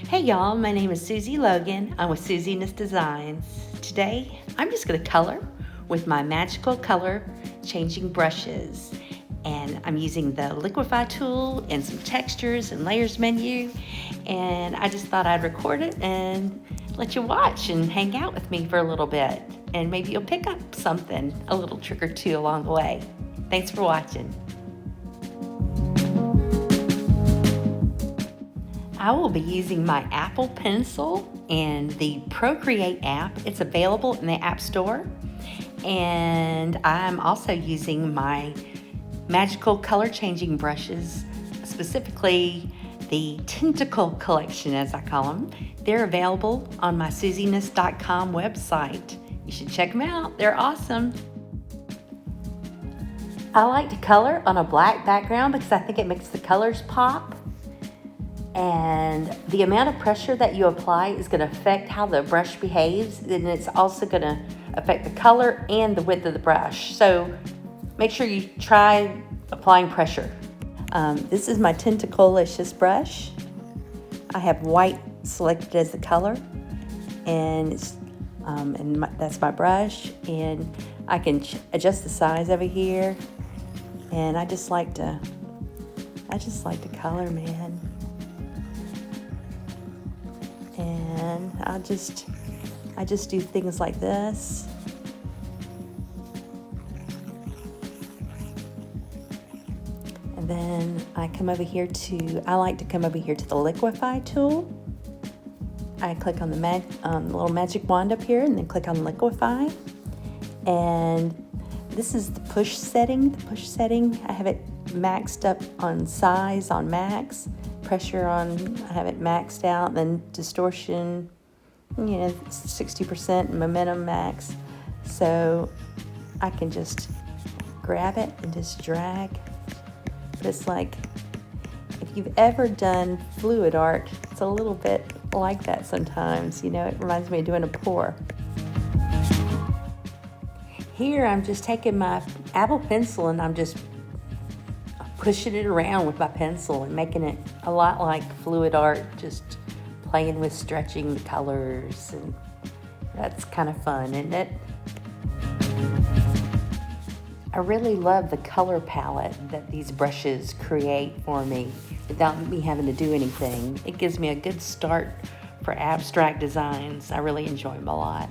Hey y'all, my name is Suzy Logan. I'm with Suziness Designs. Today, I'm just going to color with my magical color changing brushes. And I'm using the Liquify tool and some textures and layers menu. And I just thought I'd record it and let you watch and hang out with me for a little bit. And maybe you'll pick up something, a little trick or two along the way. Thanks for watching. I will be using my Apple Pencil and the Procreate app. It's available in the App Store. And I'm also using my magical color changing brushes, specifically the Tentacle collection, as I call them. They're available on my Suziness.com website. You should check them out. They're awesome. I like to color on a black background because I think it makes the colors pop. And the amount of pressure that you apply is going to affect how the brush behaves, and it's also going to affect the color and the width of the brush. So make sure you try applying pressure. This is my Tentacle-licious brush. I have white selected as the color, and that's my brush. And I can adjust the size over here. And I just like to color, man. And I just do things like this. And then I like to come over here to the Liquify tool. I click on the little magic wand up here and then click on Liquify. And this is the push setting. I have it maxed up on size on max. Pressure on, I have it maxed out, then distortion, 60%, momentum max. So I can just grab it and just drag. But it's like, if you've ever done fluid art, it's a little bit like that sometimes. It reminds me of doing a pour. Here I'm just taking my Apple Pencil and I'm just pushing it around with my pencil and making it a lot like fluid art, just playing with stretching the colors, and that's kind of fun, isn't it? I really love the color palette that these brushes create for me without me having to do anything. It gives me a good start for abstract designs. I really enjoy them a lot.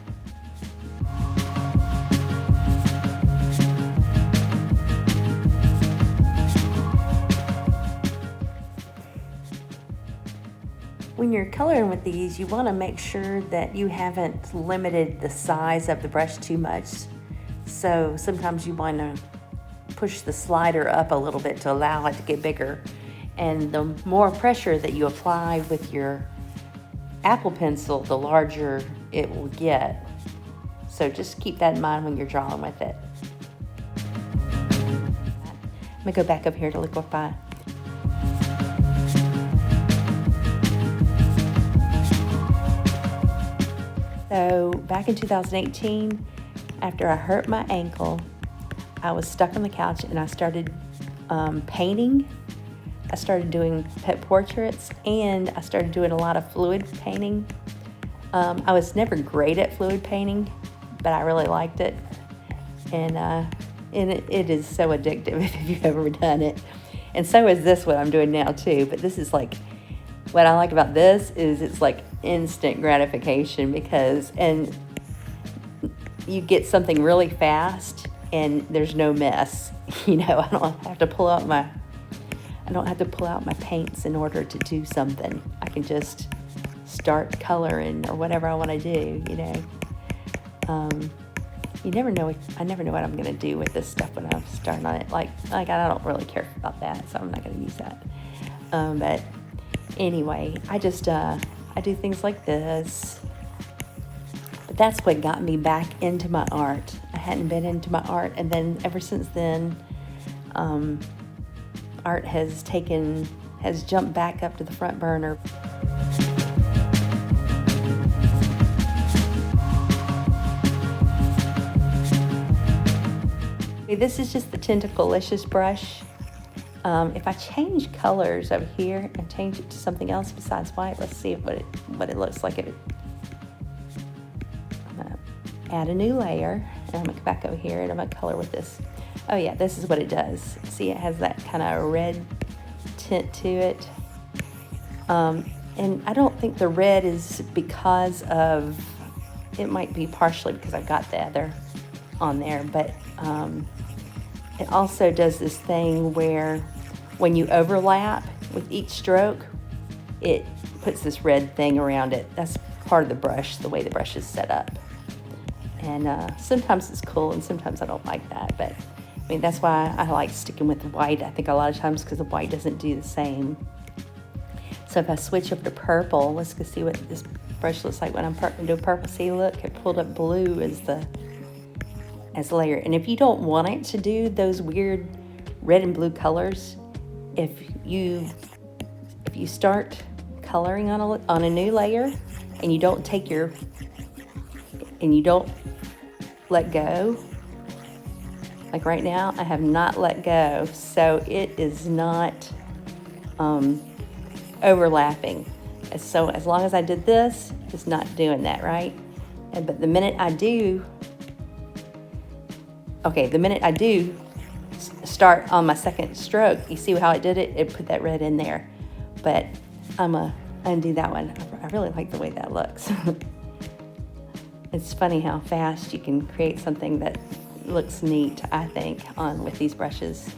When you're coloring with these, you want to make sure that you haven't limited the size of the brush too much. So sometimes you want to push the slider up a little bit to allow it to get bigger. And the more pressure that you apply with your Apple Pencil, the larger it will get. So just keep that in mind when you're drawing with it. I'm going to go back up here to Liquify. So back in 2018, after I hurt my ankle, I was stuck on the couch and I started painting. I started doing pet portraits and I started doing a lot of fluid painting. I was never great at fluid painting, but I really liked it. And it is so addictive if you've ever done it. And so is this, what I'm doing now too. But this is like, what I like about this is it's like instant gratification and you get something really fast and there's no mess. I don't have to pull out my paints in order to do something. I can just start coloring or whatever I want to do. You never know. I never know what I'm going to do with this stuff when I'm starting on it. Like I don't really care about that, so I'm not going to use that. But anyway, I do things like this. But that's what got me back into my art. I hadn't been into my art, and then ever since then, art has jumped back up to the front burner. This is just the Tentacle-licious brush. If I change colors over here and change it to something else besides white, let's see what it looks like. I'm gonna add a new layer, and I'm gonna come back over here and I'm gonna color with this. Oh yeah, this is what it does. See, it has that kind of red tint to it. And I don't think the red is because of, it might be partially because I've got the other on there, but it also does this thing where when you overlap with each stroke, it puts this red thing around it. That's part of the brush, the way the brush is set up. And sometimes it's cool and sometimes I don't like that, but I mean, that's why I like sticking with the white, I think a lot of times, because the white doesn't do the same. So if I switch over to purple, let's go see what this brush looks like when I'm doing purple. See, look, it pulled up blue as the layer. And if you don't want it to do those weird red and blue colors, if you start coloring on a new layer and you don't let go, like right now, I have not let go, so it is not overlapping. So as long as I did this, it's not doing that, right? But the minute I do start on my second stroke, you see how I did it? It put that red in there. But I'm gonna undo that one. I really like the way that looks. It's funny how fast you can create something that looks neat, I think, with these brushes.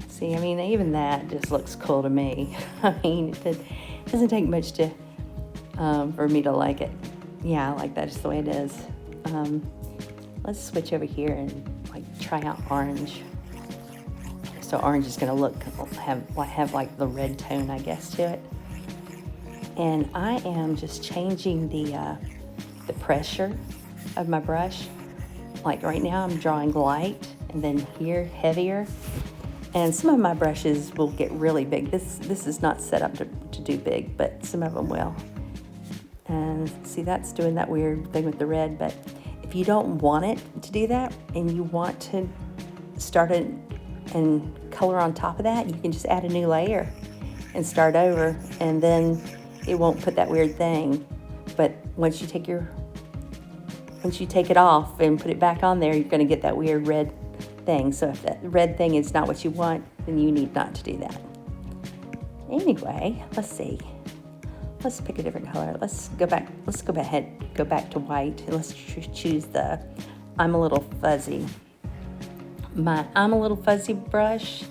See, I mean, even that just looks cool to me. I mean, it doesn't take much for me to like it. Yeah, I like that just the way it is. Let's switch over here and try out orange. So orange is going to have like the red tone, I guess, to it. And I am just changing the pressure of my brush. Like right now, I'm drawing light, and then here heavier. And some of my brushes will get really big. This is not set up to do big, but some of them will. And see, that's doing that weird thing with the red. But if you don't want it to do that, and you want to start it and color on top of that, you can just add a new layer and start over, and then it won't put that weird thing. But once you take it off and put it back on there, you're going to get that weird red thing. So if that red thing is not what you want, then you need not to do that. Anyway, let's see. Let's pick a different color. Let's go back to white, and let's choose the I'm a Little Fuzzy. My I'm a Little Fuzzy brush,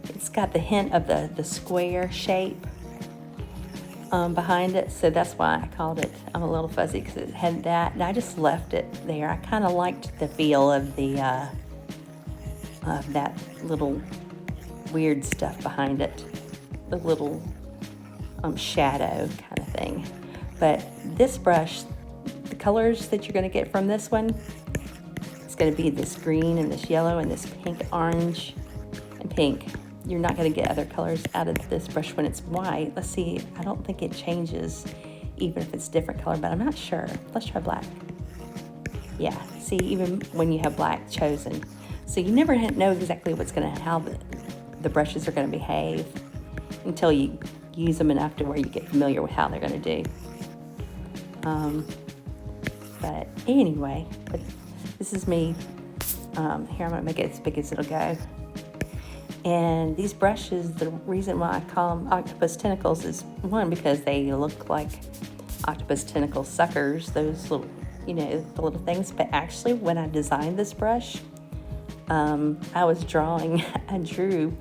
it's got the hint of the square shape behind it, so that's why I called it I'm a Little Fuzzy, because it had that, and I just left it there. I kind of liked the feel of that little weird stuff behind it, the little shadow kind of thing. But this brush, the colors that you're going to get from this one, it's going to be this green and this yellow and this pink, orange, and pink. You're not going to get other colors out of this brush when it's white. Let's see, I don't think it changes even if it's different color, but I'm not sure. Let's try black. Yeah, see, even when you have black chosen. So you never know exactly how the brushes are going to behave until you use them enough to where you get familiar with how they're going to do. But anyway, this is me. Here, I'm going to make it as big as it'll go. And these brushes, the reason why I call them octopus tentacles is, one, because they look like octopus tentacle suckers, those little, the little things. But actually, when I designed this brush, I drew,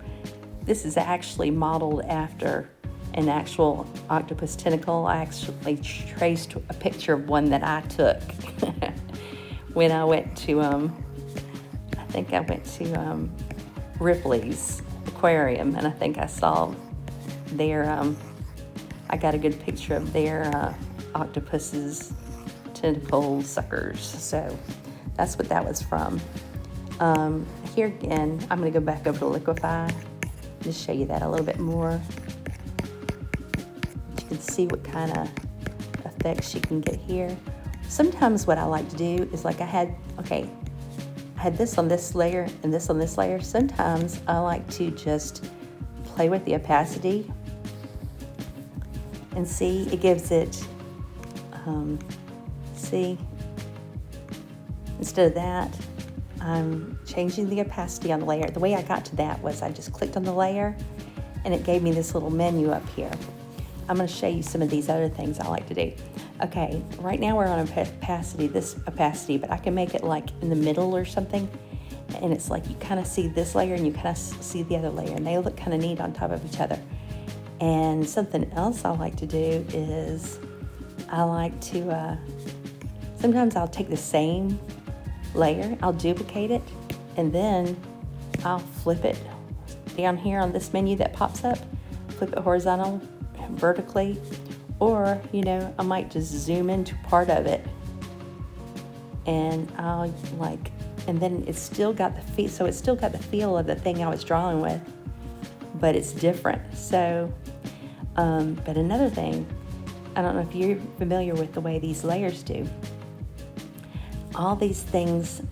this is actually modeled after an actual octopus tentacle. I actually traced a picture of one that I took when I went to, I think I went to Ripley's aquarium, and I think I saw their, I got a good picture of their octopus's tentacle suckers. So that's what that was from. Here again, I'm going to go back over to Liquify, just show you that a little bit more. You can see what kind of effects you can get here. Sometimes what I like to do is, like I had this on this layer and this on this layer. Sometimes I like to just play with the opacity and see, it gives it, see, instead of that, I'm changing the opacity on the layer. The way I got to that was I just clicked on the layer and it gave me this little menu up here. I'm going to show you some of these other things I like to do. Okay, right now we're on this opacity, but I can make it like in the middle or something. And it's like you kind of see this layer and you kind of see the other layer, and they look kind of neat on top of each other. And something else I like to do is I like to, sometimes I'll take the same layer, I'll duplicate it, and then I'll flip it down here on this menu that pops up, flip it horizontal, vertically, or, you know, I might just zoom into part of it, and I'll like, and then it's still got the feel, so it's still got the feel of the thing I was drawing with, but it's different. So, but another thing, I don't know if you're familiar with the way these layers do. All these things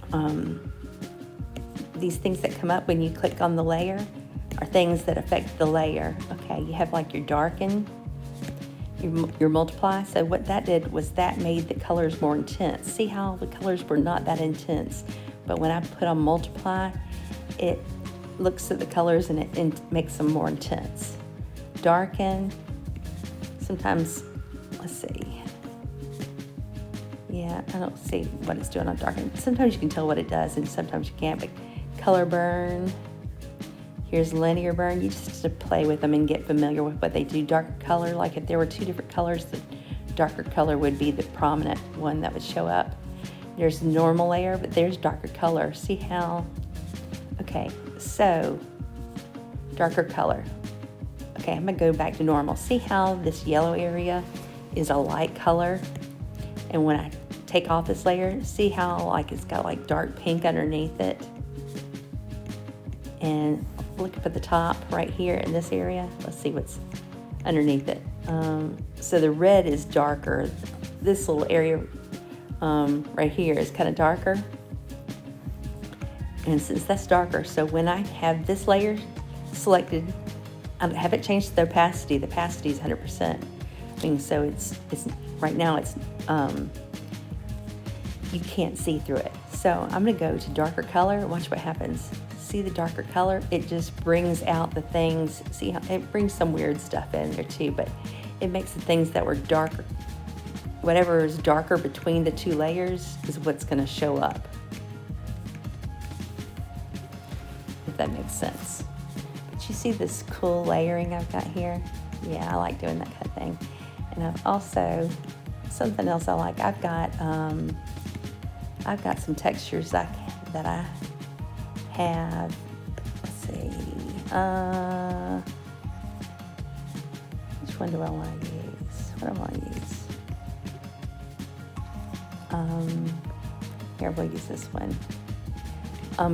that come up when you click on the layer are things that affect the layer. Okay, you have like your darken, your multiply. So what that did was that made the colors more intense. See how the colors were not that intense, but when I put on multiply, it looks at the colors and it makes them more intense. Darken, sometimes, let's see. Yeah, I don't see what it's doing on darken. Sometimes you can tell what it does and sometimes you can't, but color burn, here's linear burn. You just have to play with them and get familiar with what they do. Darker color, like if there were two different colors, the darker color would be the prominent one that would show up. There's normal layer, but there's darker color. See how, okay, so darker color. Okay, I'm gonna go back to normal. See how this yellow area is a light color? And when I take off this layer, see how like it's got like dark pink underneath it? And look up at the top right here in this area. Let's see what's underneath it. So the red is darker. This little area right here is kind of darker. And since that's darker, so when I have this layer selected, I haven't changed the opacity. The opacity is 100%. I mean, so it's right now it's you can't see through it. So I'm gonna go to darker color. Watch what happens. See the darker color? It just brings out the things. See how it brings some weird stuff in there too, but it makes the things that were darker, whatever is darker between the two layers is what's gonna show up. If that makes sense. But you see this cool layering I've got here? Yeah, I like doing that kind of thing. And I've also, something else I like, I've got some textures that I have, let's see, which one do I want to use? What do I want to use? Here, we'll use this one.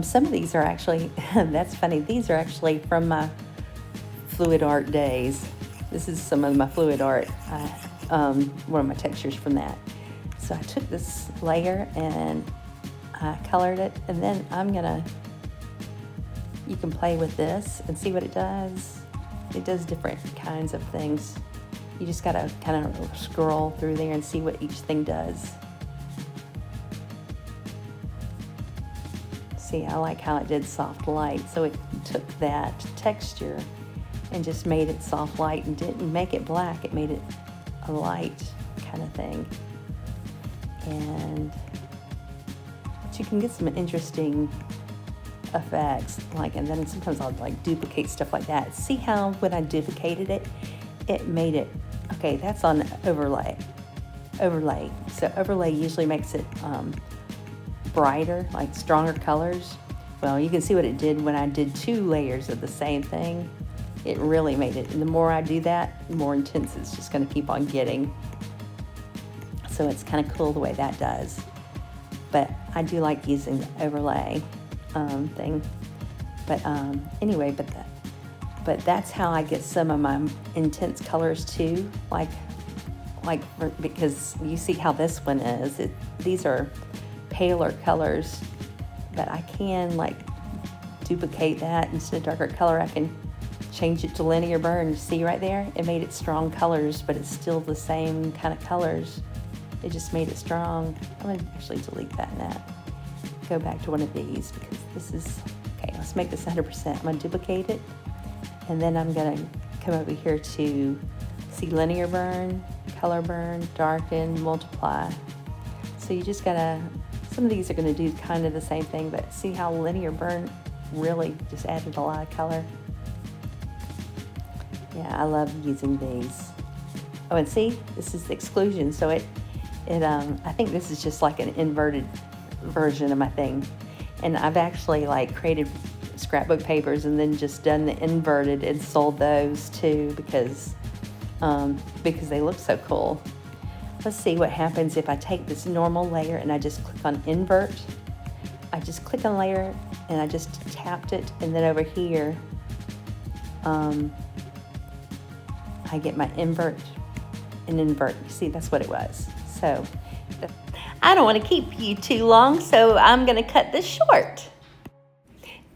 Some of these are actually, that's funny, these are actually from my fluid art days. This is some of my fluid art, one of my textures from that. So I took this layer and I colored it, and then you can play with this and see what it does. It does different kinds of things. You just gotta kind of scroll through there and see what each thing does. See, I like how it did soft light. So it took that texture and just made it soft light and didn't make it black. It made it a light kind of thing. But you can get some interesting effects, like, and then sometimes I'll like duplicate stuff like that. See how when I duplicated it, it made it, okay, that's on overlay. So overlay usually makes it brighter, like stronger colors. Well, you can see what it did when I did 2 layers of the same thing. It really made it, and the more I do that, the more intense it's just going to keep on getting. So it's kind of cool the way that does. But I do like using the overlay thing. But anyway, but that's how I get some of my intense colors too. Because you see how this one is. These are paler colors but I can like duplicate that. Instead of darker color, I can change it to linear burn. See right there? It made it strong colors, but it's still the same kind of colors. It just made it strong. I'm gonna actually delete that now. Go back to one of these because this is, okay, let's make this 100%. I'm gonna duplicate it, and then I'm gonna come over here to see linear burn, color burn, darken, multiply. So you just gotta, some of these are gonna do kind of the same thing, but see how linear burn really just added a lot of color. Yeah, I love using these. Oh, and see, this is the exclusion, so I think this is just like an inverted version of my thing. And I've actually like created scrapbook papers and then just done the inverted and sold those too because they look so cool. Let's see what happens if I take this normal layer and I just click on invert. I just click on layer and I just tapped it, and then over here I get my invert and invert. You see, that's what it was. So I don't want to keep you too long, so I'm going to cut this short.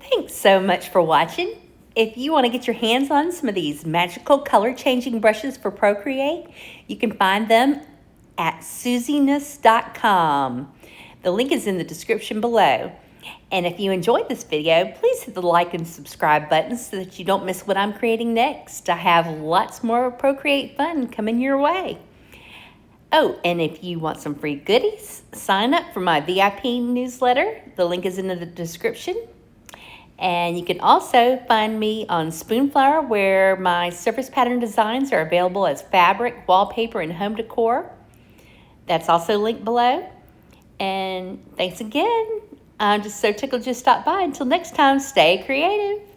Thanks so much for watching. If you want to get your hands on some of these magical color changing brushes for Procreate, you can find them at Suziness.com. The link is in the description below. And if you enjoyed this video, please hit the like and subscribe buttons so that you don't miss what I'm creating next. I have lots more Procreate fun coming your way. Oh, and if you want some free goodies, sign up for my VIP newsletter. The link is in the description. And you can also find me on Spoonflower, where my surface pattern designs are available as fabric, wallpaper, and home decor. That's also linked below. And thanks again. I'm just so tickled you stopped by. Until next time, stay creative.